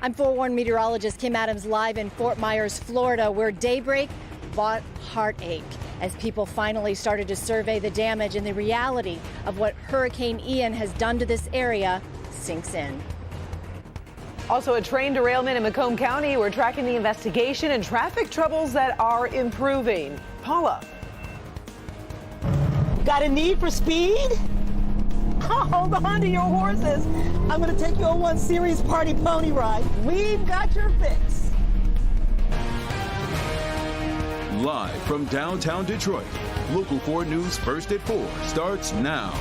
I'm forewarned meteorologist Kim Adams live in Fort Myers, Florida, where daybreak brought heartache as people finally started to survey the damage and the reality of what Hurricane Ian has done to this area sinks in. Also, a train derailment in Macomb County. We're tracking the investigation and traffic troubles that are improving. Paula. Got a need for speed? Hold on to your horses. I'm going to take you on one Series Party pony ride. We've got your fix. Live from downtown Detroit, Local 4 News First at 4 starts now.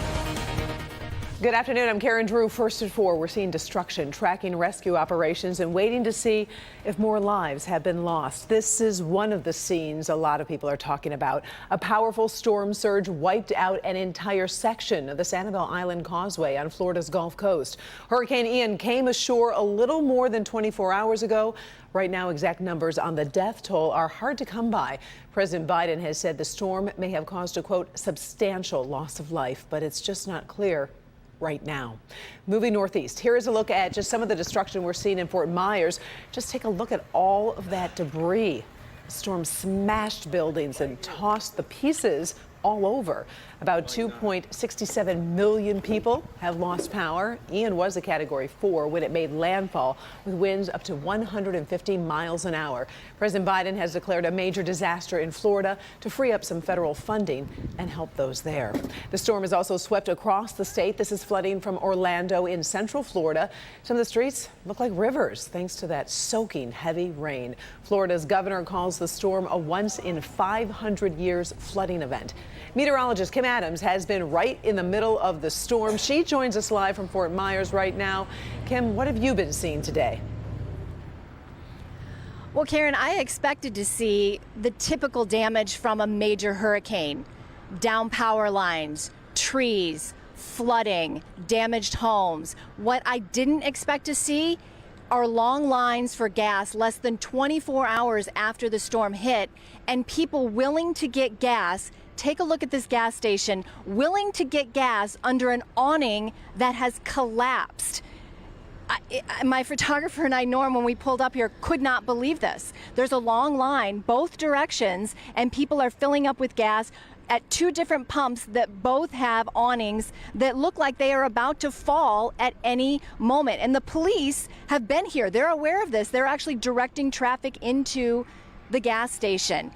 Good afternoon. I'm Karen Drew. First at 4, we're seeing destruction, tracking rescue operations, and waiting to see if more lives have been lost. This is one of the scenes a lot of people are talking about. A powerful storm surge wiped out an entire section of the Sanibel Island Causeway on Florida's Gulf Coast. Hurricane Ian came ashore a little more than 24 hours ago. Right now, exact numbers on the death toll are hard to come by. President Biden has said the storm may have caused a, quote, substantial loss of life, but it's just not clear right now. Moving northeast, here is a look at just some of the destruction we're seeing in Fort Myers. Just take a look at all of that debris. The storm smashed buildings and tossed the pieces all over. About 2.67 million people have lost power. Ian was a Category 4 when it made landfall with winds up to 150 miles an hour. President Biden has declared a major disaster in Florida to free up some federal funding and help those there. The storm has also swept across the state. This is flooding from Orlando in central Florida. Some of the streets look like rivers thanks to that soaking heavy rain. Florida's governor calls the storm a once in 500 years flooding event. Meteorologist Kim Adams has been right in the middle of the storm. She joins us live from Fort Myers right now. Kim, what have you been seeing today? Well, Karen, I expected to see the typical damage from a major hurricane. Down power lines, trees, flooding, damaged homes. What I didn't expect to see are long lines for gas less than 24 hours after the storm hit, and people willing to get gas. Take a look at this gas station, willing to get gas under an awning that has collapsed. My photographer and I, Norm, when we pulled up here, could not believe this. There's a long line both directions, and people are filling up with gas at two different pumps that both have awnings that look like they are about to fall at any moment. And the police have been here. They're aware of this. They're actually directing traffic into the gas station.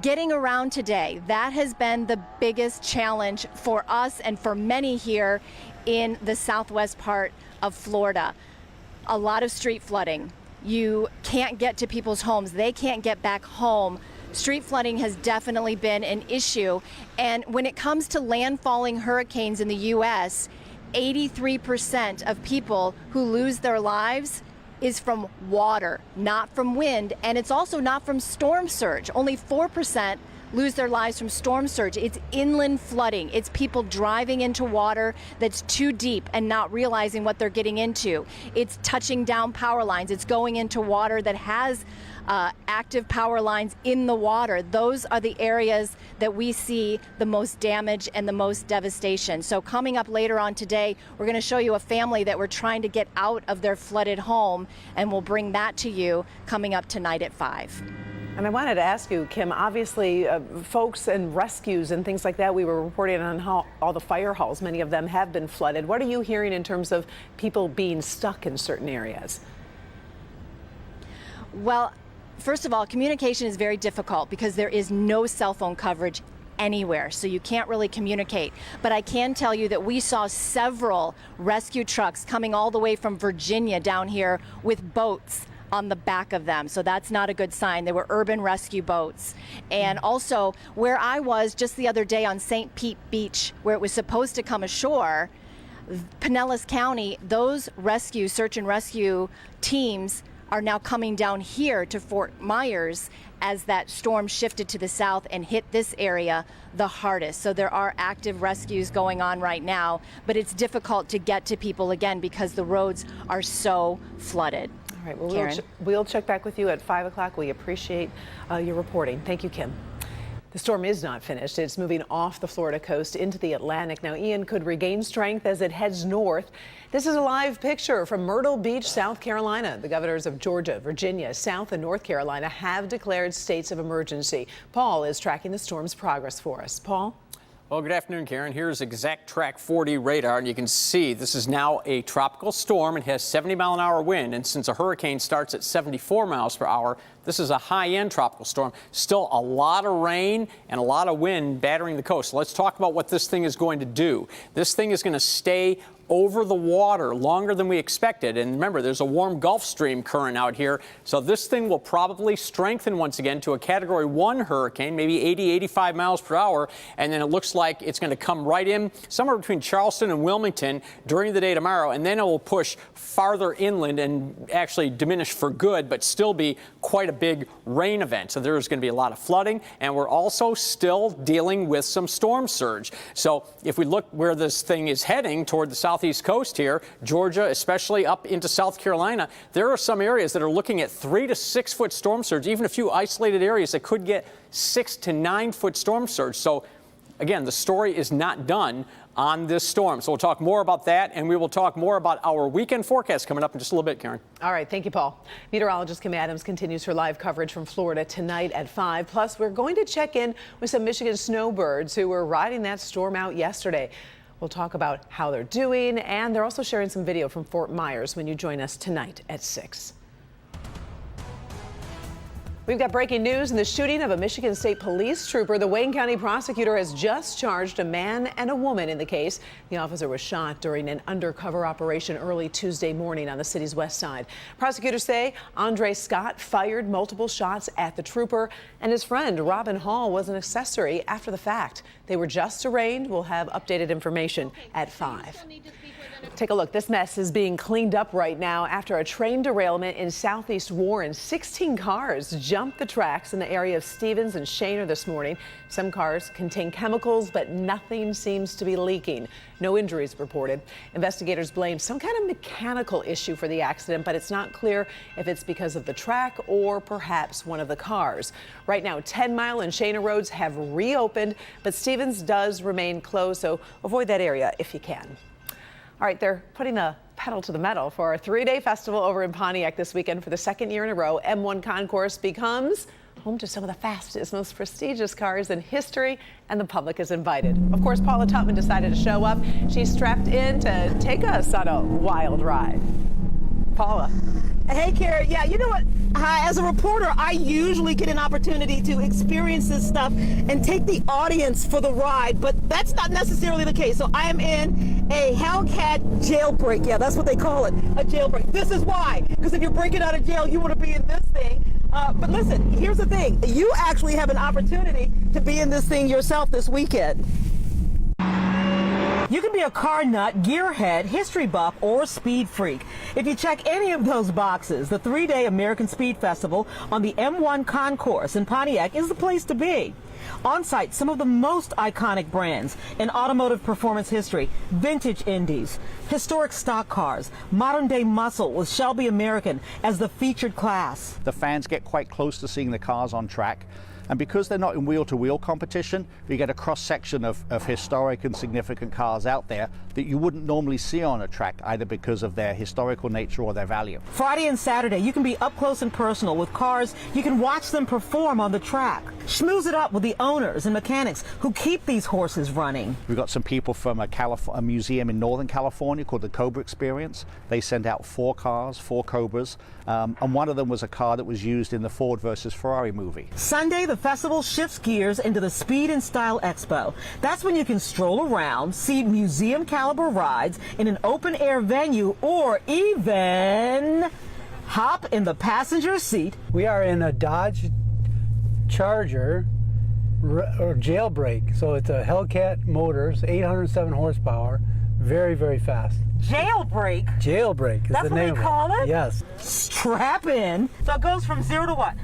Getting around today, that has been the biggest challenge for us and for many here in the southwest part of Florida. A lot of street flooding. You can't get to people's homes. They can't get back home. Street flooding has definitely been an issue. And when it comes to landfalling hurricanes in the U.S., 83% of people who lose their lives is from water, not from wind, and it's also not from storm surge. Only 4% lose their lives from storm surge. It's inland flooding. It's people driving into water that's too deep and not realizing what they're getting into. It's touching down power lines. It's going into water that has active power lines in the water. Those are the areas that we see the most damage and the most devastation. So coming up later on today, we're going to show you a family that we're trying to get out of their flooded home, and we'll bring that to you coming up tonight at 5. And I wanted to ask you, Kim, obviously folks and rescues and things like that, we were reporting on how all the fire halls, many of them have been flooded. What are you hearing in terms of people being stuck in certain areas? Well, first of all, communication is very difficult because there is no cell phone coverage anywhere, so you can't really communicate. But I can tell you that we saw several rescue trucks coming all the way from Virginia down here with boats on the back of them. So that's not a good sign. They were urban rescue boats. And also where I was just the other day on St. Pete Beach, where it was supposed to come ashore, Pinellas County, those search and rescue teams are now coming down here to Fort Myers as that storm shifted to the south and hit this area the hardest. So there are active rescues going on right now, but it's difficult to get to people again because the roads are so flooded. All right, well, we'll check back with you at 5 o'clock. We appreciate your reporting. Thank you, Kim. The storm is not finished. It's moving off the Florida coast into the Atlantic. Now, Ian could regain strength as it heads north. This is a live picture from Myrtle Beach, South Carolina. The governors of Georgia, Virginia, South and North Carolina have declared states of emergency. Paul is tracking the storm's progress for us. Paul? Well, good afternoon, Karen. Here's exact track 4D radar, and you can see this is now a tropical storm. It has 70-mile-an-hour wind, and since a hurricane starts at 74 miles per hour, this is a high-end tropical storm. Still a lot of rain and a lot of wind battering the coast. Let's talk about what this thing is going to do. This thing is going to stay over the water longer than we expected. And remember, there's a warm Gulf Stream current out here. So this thing will probably strengthen once again to a Category 1 hurricane, maybe 80, 85 miles per hour. And then it looks like it's going to come right in somewhere between Charleston and Wilmington during the day tomorrow. And then it will push farther inland and actually diminish for good, but still be quite a big rain event. So there's going to be a lot of flooding. And we're also still dealing with some storm surge. So if we look where this thing is heading toward the southeast coast here, Georgia, especially up into South Carolina, there are some areas that are looking at 3 to 6 foot storm surge, even a few isolated areas that could get 6 to 9 foot storm surge. So again, the story is not done on this storm. So we'll talk more about that, and we will talk more about our weekend forecast coming up in just a little bit, Karen. All right. Thank you, Paul. Meteorologist Kim Adams continues her live coverage from Florida tonight at 5. Plus, we're going to check in with some Michigan snowbirds who were riding that storm out yesterday. We'll talk about how they're doing, and they're also sharing some video from Fort Myers when you join us tonight at 6. We've got breaking news in the shooting of a Michigan State police trooper. The Wayne County prosecutor has just charged a man and a woman in the case. The officer was shot during an undercover operation early Tuesday morning on the city's west side. Prosecutors say Andre Scott fired multiple shots at the trooper, and his friend Robin Hall was an accessory after the fact. They were just arraigned. We'll have updated information at 5. Take a look. This mess is being cleaned up right now after a train derailment in southeast Warren. 16 cars jumped the tracks in the area of Stevens and Shaner this morning. Some cars contain chemicals, but nothing seems to be leaking. No injuries reported. Investigators blame some kind of mechanical issue for the accident, but it's not clear if it's because of the track or perhaps one of the cars. Right now, 10 Mile and Shaner roads have reopened, but Stevens does remain closed, so avoid that area if you can. All right, they're putting the pedal to the metal for our 3-day festival over in Pontiac this weekend. For the second year in a row, M1 Concourse becomes home to some of the fastest, most prestigious cars in history, and the public is invited. Of course, Paula Tutman decided to show up. She's strapped in to take us on a wild ride. Paula. Hey, Karen. Yeah, you know what? As a reporter, I usually get an opportunity to experience this stuff and take the audience for the ride, but that's not necessarily the case. So I am in a Hellcat jailbreak. Yeah, that's what they call it, a jailbreak. This is why, because if you're breaking out of jail, you want to be in this thing. But listen, here's the thing. You actually have an opportunity to be in this thing yourself this weekend. You can be a car nut, gearhead, history buff, or speed freak. If you check any of those boxes, the 3-day American Speed Festival on the M1 Concourse in Pontiac is the place to be. On site, some of the most iconic brands in automotive performance history: vintage Indies, historic stock cars, modern day muscle with Shelby American as the featured class. The fans get quite close to seeing the cars on track. And because they're not in wheel-to-wheel competition, we get a cross-section of historic and significant cars out there that you wouldn't normally see on a track, either because of their historical nature or their value. Friday and Saturday, you can be up close and personal with cars. You can watch them perform on the track. Schmooze it up with the owners and mechanics who keep these horses running. We've got some people from a museum in Northern California called the Cobra Experience. They sent out 4 cars, 4 Cobras, and one of them was a car that was used in the Ford versus Ferrari movie. Sunday, the festival shifts gears into the Speed and Style Expo. That's when you can stroll around, see museum caliber rides in an open air venue, or even hop in the passenger seat. We are in a Dodge Charger or jailbreak. So it's a Hellcat Motors, 807 horsepower, very, very fast. Jailbreak? Jailbreak is That's the name of it. That's what they call it? Yes. Strap in. So it goes from 0 to what?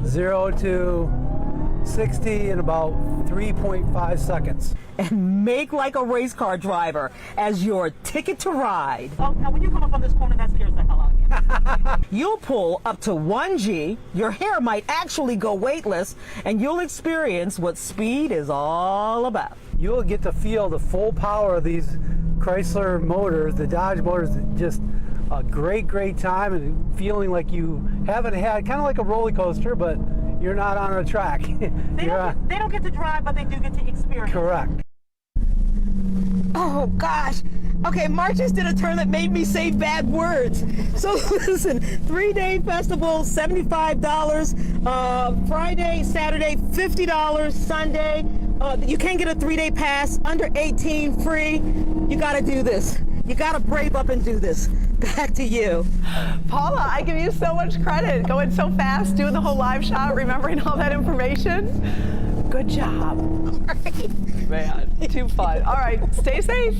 0 to 60 in about 3.5 seconds. And make like a race car driver as your ticket to ride. Oh, now when you come up on this corner, that scares the hell out of me. You'll pull up to 1G, your hair might actually go weightless, and you'll experience what speed is all about. You'll get to feel the full power of these Chrysler motors, the Dodge motors. Just a great time, and feeling like you haven't had, kind of like a roller coaster, but you're not on a track. They don't get to drive, but they do get to experience. Correct. Oh gosh. Okay, Mark just did a turn that made me say bad words. So listen, 3-day festival, $75. Friday, Saturday, $50. Sunday, you can get a 3-day pass. Under 18, free. You got to do this. You got to brave up and do this. Back to you. Paula, I give you so much credit. Going so fast, doing the whole live shot, remembering all that information. Good job. All right. Man, too fun. All right, stay safe.